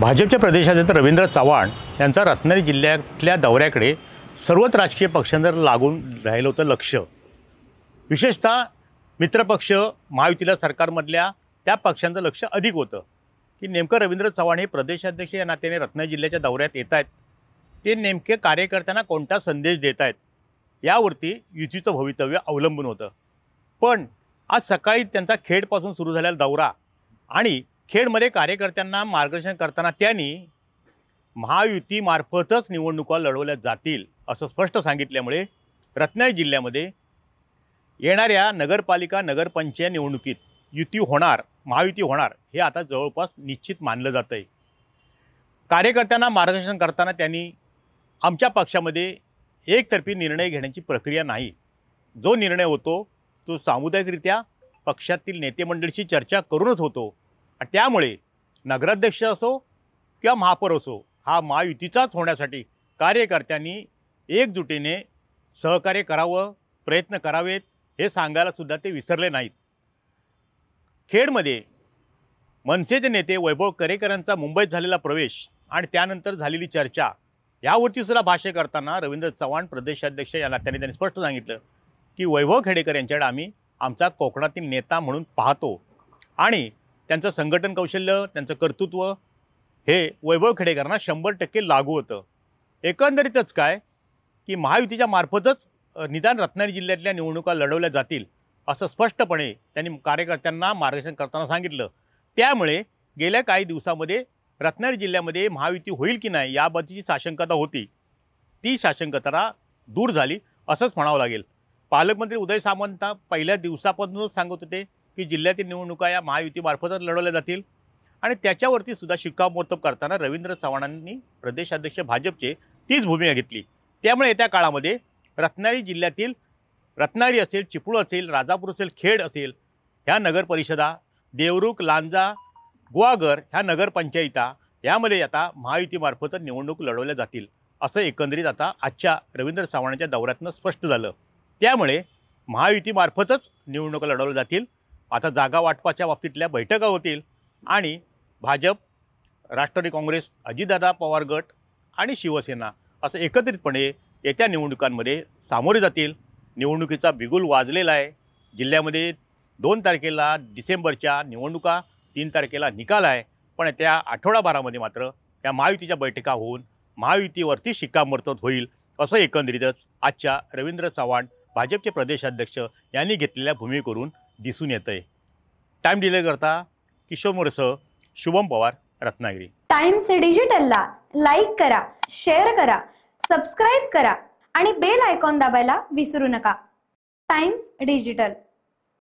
भाजपच्या प्रदेशाध्यक्ष रवींद्र चव्हाण यांचा रत्नागिरी जिल्ह्यातल्या दौऱ्याकडे सर्वच राजकीय पक्षांवर लागून राहिलं होतं लक्ष। विशेषतः मित्रपक्ष महायुतीला सरकारमधल्या त्या पक्षांचं लक्ष अधिक होतं की नेमकं रवींद्र चव्हाण हे प्रदेशाध्यक्ष या नात्याने रत्नागिरी जिल्ह्याच्या दौऱ्यात येत आहेत, ते नेमके कार्यकर्त्यांना कोणता संदेश देत आहेत यावरती युतीचं भवितव्य अवलंबून होतं। पण आज सकाळी त्यांचा खेडपासून सुरू झालेला दौरा आणि खेडमध्ये कार्यकर्त्यांना मार्गदर्शन करताना त्यांनी महायुतीमार्फतच निवडणुका लढवल्या जातील असं स्पष्ट सांगितल्यामुळे रत्नागिरी जिल्ह्यामध्ये येणाऱ्या नगरपालिका नगरपंचायत निवडणुकीत युती होणार, महायुती होणार हे आता जवळपास निश्चित मानलं जातं आहे। कार्यकर्त्यांना मार्गदर्शन करताना त्यांनी आमच्या पक्षामध्ये एकतर्फी निर्णय घेण्याची प्रक्रिया नाही, जो निर्णय होतो तो सामुदायिकरित्या पक्षातील नेते मंडळीशी चर्चा करूनच होतो। त्यामुळे नगराध्यक्ष असो किंवा महापौर असो हा महायुतीचाच होण्यासाठी कार्यकर्त्यांनी एकजुटीने सहकार्य करावं, प्रयत्न करावेत हे सांगायला सुद्धा ते विसरले नाहीत। खेडमध्ये मनसेचे नेते वैभव करेकरांचा मुंबईत झालेला प्रवेश आणि त्यानंतर झालेली चर्चा यावरती सुद्धा भाष्य करताना रवींद्र चव्हाण प्रदेशाध्यक्ष या नात्याने त्यांनी स्पष्ट सांगितलं की वैभव खेडेकर यांच्याकडे आम्ही आमचा कोकणातील नेता म्हणून पाहतो आणि त्यांचं संघटन कौशल्य, त्यांचं कर्तृत्व हे वैभव खेडेकरांना 100% लागू होतं। एकंदरीतच काय की महायुतीच्या मार्फतच निदान रत्नागिरी जिल्ह्यातल्या निवडणुका लढवल्या जातील असं स्पष्टपणे त्यांनी कार्यकर्त्यांना मार्गदर्शन करताना सांगितलं। त्यामुळे गेल्या काही दिवसांमध्ये रत्नागिरी जिल्ह्यामध्ये महायुती होईल की नाही याबद्दलची साशंकता होती, ती साशंकता दूर झाली असंच म्हणावं लागेल। पालकमंत्री उदय सामंत पहिल्या दिवसापासूनच सांगत होते की जिल्ह्यातील निवडणुका या महायुतीमार्फतच लढवल्या जातील आणि त्याच्यावरती सुद्धा शिक्कामोर्तब करताना रवींद्र चव्हाणांनी प्रदेशाध्यक्ष भाजपचे तीच भूमिका घेतली। त्यामुळे येत्या काळामध्ये रत्नागिरी जिल्ह्यातील रत्नागिरी असेल, चिपळूण असेल, राजापूर असेल, खेड असेल ह्या नगरपरिषदा, देवरुख, लांजा, गुहागर ह्या नगरपंचायता यामध्ये आता महायुतीमार्फतच निवडणूक लढवल्या जातील असं एकंदरीत आता आजच्या रवींद्र चव्हाणांच्या दौऱ्यातनं स्पष्ट झालं। त्यामुळे महायुतीमार्फतच निवडणुका लढवल्या जातील। आता जागा वाटपाच्या बाबतीतल्या बैठका होतील आणि भाजप, राष्ट्रवादी काँग्रेस, अजितदादा पवार गट आणि शिवसेना असं एकत्रितपणे येत्या निवडणुकांमध्ये सामोरे जातील। निवडणुकीचा बिगुल वाजलेला आहे। जिल्ह्यामध्ये 2 तारखेला डिसेंबरच्या निवडणुका, 3 तारखेला निकाल आहे, पण त्या आठवडाभरामध्ये मात्र त्या महायुतीच्या बैठका होऊन महायुतीवरती शिक्कामोर्तब होईल असं एकंदरीतच आजच्या रवींद्र चव्हाण भाजपचे प्रदेशाध्यक्ष यांनी घेतलेल्या भूमिकेवरून दिसून येतं आहे। टाइम डिले करता किशोर मोरेसह शुभम पवार, रत्नागिरी। टाइम्स डिजिटलला लाईक करा, शेअर करा, सबस्क्राईब करा आणि बेल आयकॉन दाबायला विसरू नका। Times digital.